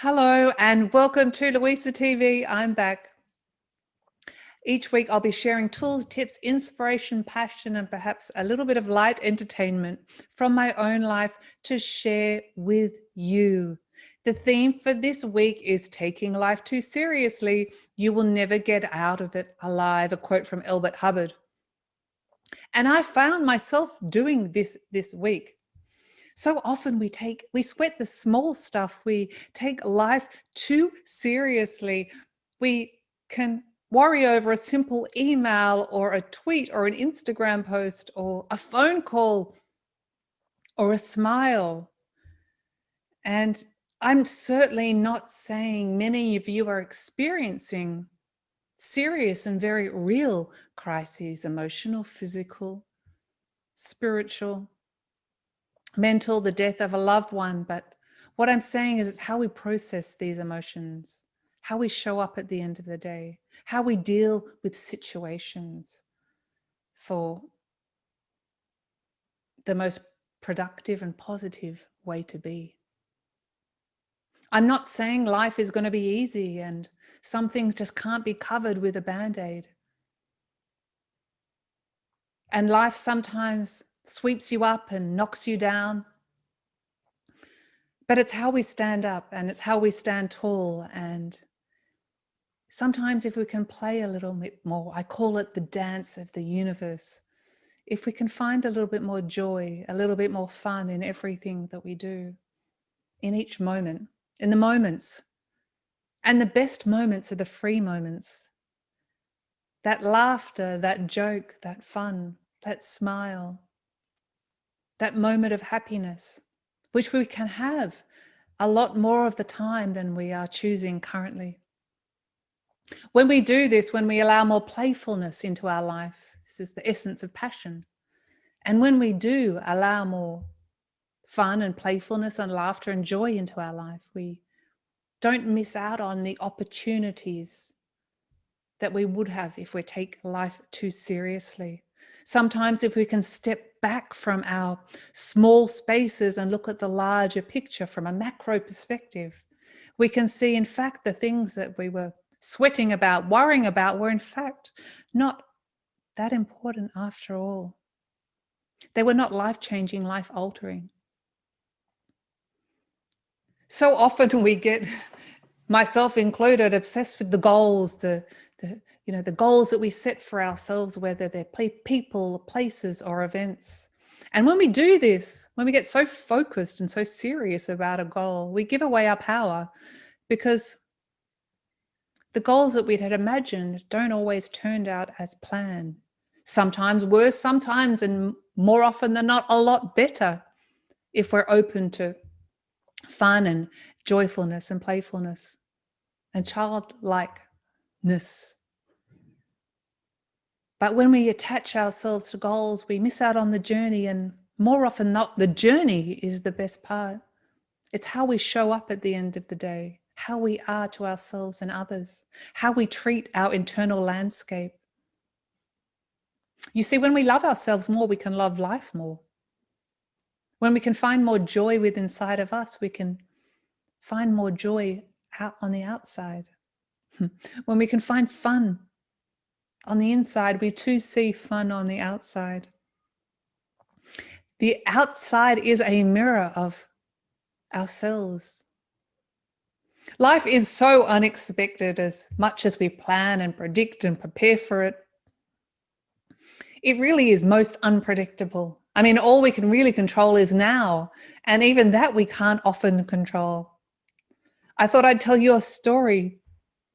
Hello and welcome to Luisa TV. I'm back. Each week I'll be sharing tools, tips, inspiration, passion, and perhaps a little bit of light entertainment from my own life to share with you. The theme for this week is taking life too seriously. You will never get out of it alive, a quote from Albert Hubbard. And I found myself doing this week. So often we sweat the small stuff. We take life too seriously. We can worry over a simple email or a tweet or an Instagram post or a phone call or a smile. And I'm certainly not saying many of you are experiencing serious and very real crises, emotional, physical, spiritual, mental, the death of a loved one. But what I'm saying is it's how we process these emotions, how we show up at the end of the day, how we deal with situations for the most productive and positive way to be. I'm not saying life is going to be easy and some things just can't be covered with a Band-Aid. And life sometimes sweeps you up and knocks you down. But it's how we stand up and it's how we stand tall. And sometimes if we can play a little bit more, I call it the dance of the universe. If we can find a little bit more joy, a little bit more fun in everything that we do, in each moment, in the moments. And the best moments are the free moments. That laughter, that joke, that fun, that smile, that moment of happiness, which we can have a lot more of the time than we are choosing currently. When we do this, when we allow more playfulness into our life, this is the essence of passion. And when we do allow more fun and playfulness and laughter and joy into our life, we don't miss out on the opportunities that we would have if we take life too seriously. Sometimes if we can step back from our small spaces and look at the larger picture from a macro perspective, we can see, in fact, the things that we were sweating about, worrying about, were in fact not that important after all. They were not life-changing, life-altering. So often we get, myself included, obsessed with the goals, the goals that we set for ourselves, whether they're people, places, or events. And when we do this, when we get so focused and so serious about a goal, we give away our power, because the goals that we'd had imagined don't always turn out as planned. Sometimes worse, sometimes, and more often than not, a lot better if we're open to fun and joyfulness and playfulness and childlikeness. But when we attach ourselves to goals, we miss out on the journey, and more often than not, the journey is the best part. It's how we show up at the end of the day, how we are to ourselves and others, how we treat our internal landscape. You see, when we love ourselves more, we can love life more. When we can find more joy within inside of us, we can find more joy out on the outside. When we can find fun on the inside, we too see fun on the outside. The outside is a mirror of ourselves. Life is so unexpected. As much as we plan and predict and prepare for it, it really is most unpredictable. I mean, all we can really control is now, and even that we can't often control. I thought I'd tell you a story,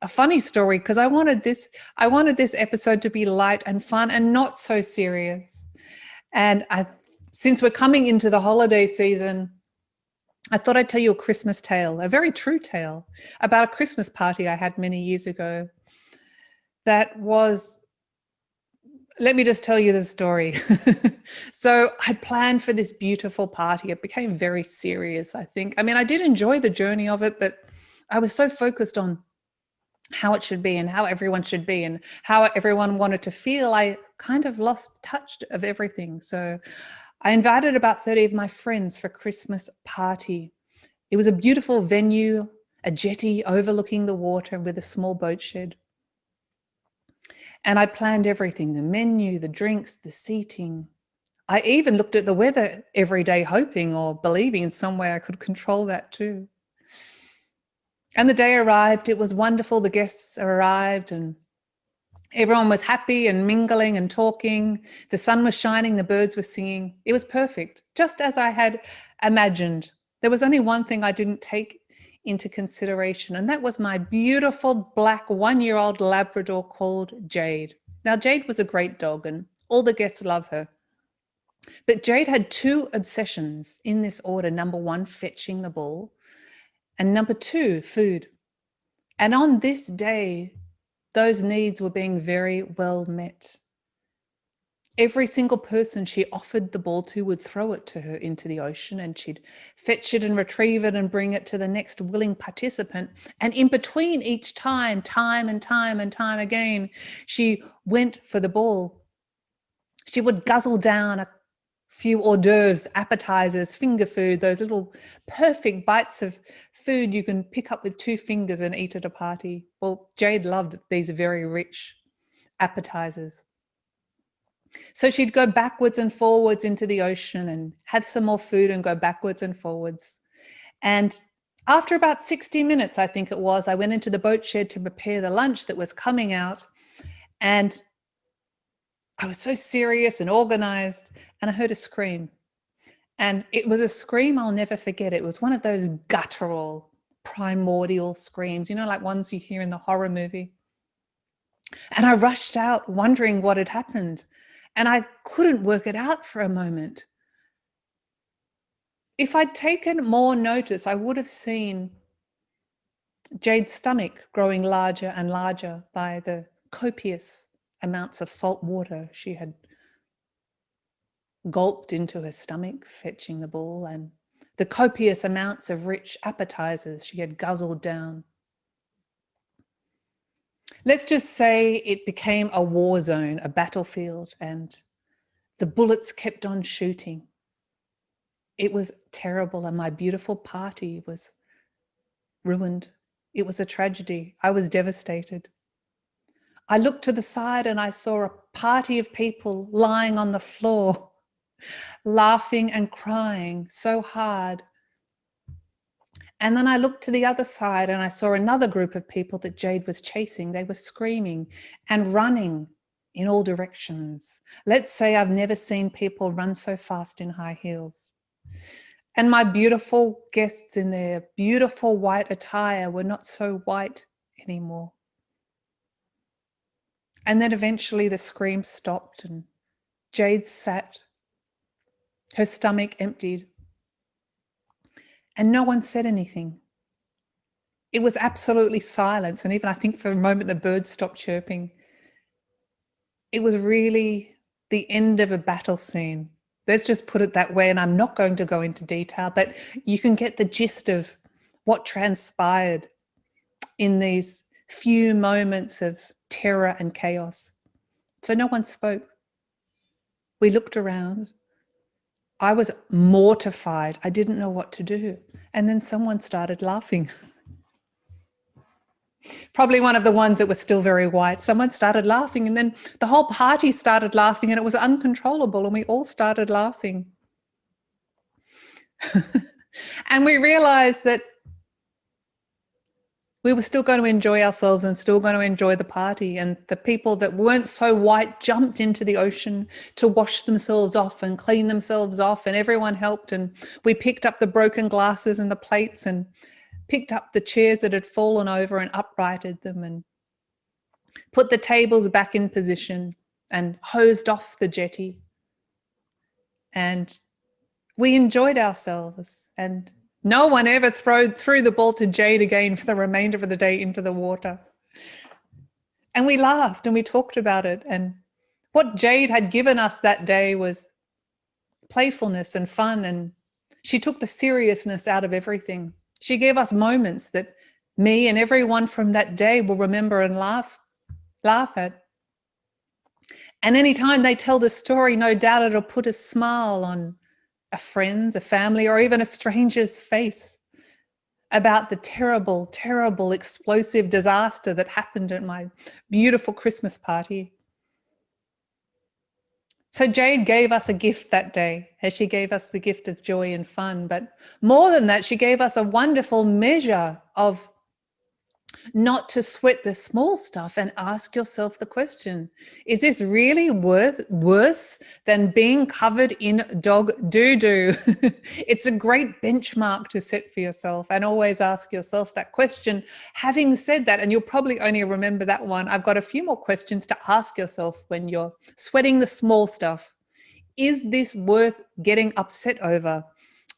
a funny story, because I wanted this episode to be light and fun and not so serious. And since we're coming into the holiday season, I thought I'd tell you a Christmas tale, a very true tale about a Christmas party I had many years ago. That was, let me just tell you the story. So I planned for this beautiful party. It became very serious, I think. I mean, I did enjoy the journey of it, but I was so focused on how it should be and how everyone should be and how everyone wanted to feel, I kind of lost touch of everything. So I invited about 30 of my friends for a Christmas party. It was a beautiful venue, a jetty overlooking the water with a small boat shed. And I planned everything, the menu, the drinks, the seating. I even looked at the weather every day, hoping or believing in some way I could control that too. And the day arrived, it was wonderful. The guests arrived and everyone was happy and mingling and talking. The sun was shining, the birds were singing. It was perfect, just as I had imagined. There was only one thing I didn't take into consideration, and that was my beautiful black 1-year-old Labrador called Jade. Now, Jade was a great dog and all the guests love her. But Jade had 2 obsessions in this order. Number 1, fetching the ball, and number 2, food. And on this day, those needs were being very well met. Every single person she offered the ball to would throw it to her into the ocean, and she'd fetch it and retrieve it and bring it to the next willing participant. And in between each time and time again, she went for the ball. She would guzzle down a few hors d'oeuvres, appetizers, finger food, those little perfect bites of food you can pick up with 2 fingers and eat at a party. Well, Jade loved these very rich appetizers. So she'd go backwards and forwards into the ocean and have some more food and go backwards and forwards. And after about 60 minutes, I think it was, I went into the boat shed to prepare the lunch that was coming out. And I was so serious and organized, and I heard a scream. And it was a scream I'll never forget. It was one of those guttural, primordial screams, you know, like ones you hear in the horror movie. And I rushed out wondering what had happened. And I couldn't work it out for a moment. If I'd taken more notice, I would have seen Jade's stomach growing larger and larger by the copious amounts of salt water she had gulped into her stomach, fetching the ball, and the copious amounts of rich appetizers she had guzzled down. Let's just say it became a war zone, a battlefield, and the bullets kept on shooting. It was terrible, and my beautiful party was ruined. It was a tragedy. I was devastated. I looked to the side and I saw a party of people lying on the floor, laughing and crying so hard. And then I looked to the other side and I saw another group of people that Jade was chasing. They were screaming and running in all directions. Let's say I've never seen people run so fast in high heels. And my beautiful guests in their beautiful white attire were not so white anymore. And then eventually the scream stopped and Jade sat, her stomach emptied, and no one said anything. It was absolutely silence. And even I think for a moment the birds stopped chirping. It was really the end of a battle scene. Let's just put it that way. And I'm not going to go into detail, but you can get the gist of what transpired in these few moments of terror and chaos. So no one spoke. We looked around. I was mortified. I didn't know what to do. And then someone started laughing. Probably one of the ones that was still very white. Someone started laughing, and then the whole party started laughing, and it was uncontrollable, and we all started laughing. And we realized that we were still going to enjoy ourselves and still going to enjoy the party. And the people that weren't so white jumped into the ocean to wash themselves off and clean themselves off, and everyone helped. And we picked up the broken glasses and the plates and picked up the chairs that had fallen over and uprighted them and put the tables back in position and hosed off the jetty. And we enjoyed ourselves, and no one ever threw the ball to Jade again for the remainder of the day into the water. And we laughed and we talked about it. And what Jade had given us that day was playfulness and fun. And she took the seriousness out of everything. She gave us moments that me and everyone from that day will remember and laugh at. And anytime they tell the story, no doubt it'll put a smile on a friend's, a family, or even a stranger's face. about the terrible, terrible, explosive disaster that happened at my beautiful Christmas party. So Jade gave us a gift that day, as she gave us the gift of joy and fun. But more than that, she gave us a wonderful measure of not to sweat the small stuff and ask yourself the question, is this really worse than being covered in dog doo-doo? It's a great benchmark to set for yourself, and always ask yourself that question. Having said that, and you'll probably only remember that one, I've got a few more questions to ask yourself when you're sweating the small stuff. Is this worth getting upset over?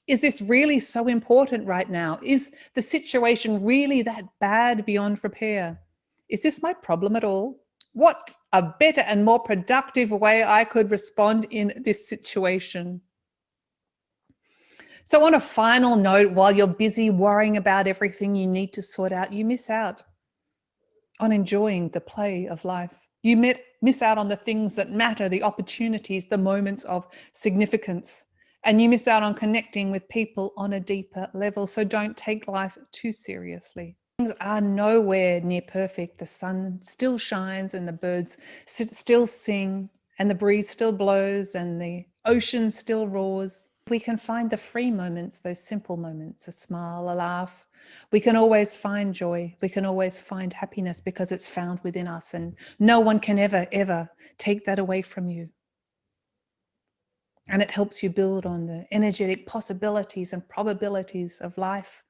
Is this really so important right now? Is the situation really that bad beyond repair? Is this my problem at all? What's a better and more productive way I could respond in this situation? So on a final note, while you're busy worrying about everything you need to sort out, you miss out on enjoying the play of life. You miss out on the things that matter, the opportunities, the moments of significance. And you miss out on connecting with people on a deeper level. So don't take life too seriously. Things are nowhere near perfect. The sun still shines and the birds still sing and the breeze still blows and the ocean still roars. We can find the free moments, those simple moments, a smile, a laugh. We can always find joy. We can always find happiness because it's found within us, and no one can ever, ever take that away from you. And it helps you build on the energetic possibilities and probabilities of life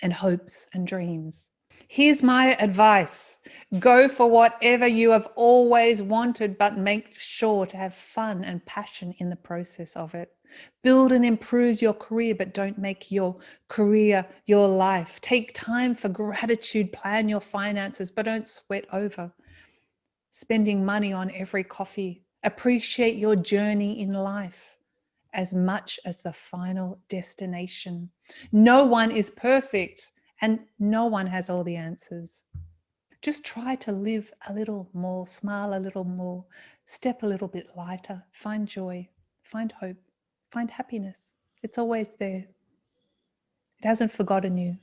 and hopes and dreams. Here's my advice. Go for whatever you have always wanted, but make sure to have fun and passion in the process of it. Build and improve your career, but don't make your career your life. Take time for gratitude, plan your finances, but don't sweat over spending money on every coffee. Appreciate your journey in life as much as the final destination. No one is perfect and no one has all the answers. Just try to live a little more, smile a little more, step a little bit lighter, find joy, find hope, find happiness. It's always there. It hasn't forgotten you.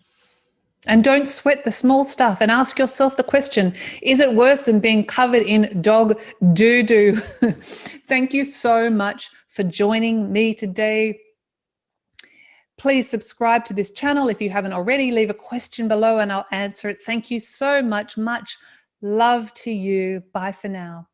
And don't sweat the small stuff, and ask yourself the question, is it worse than being covered in dog doo-doo? Thank you so much for joining me today. Please subscribe to this channel if you haven't already. Leave a question below and I'll answer it. Thank you so much. Much love to you. Bye for now.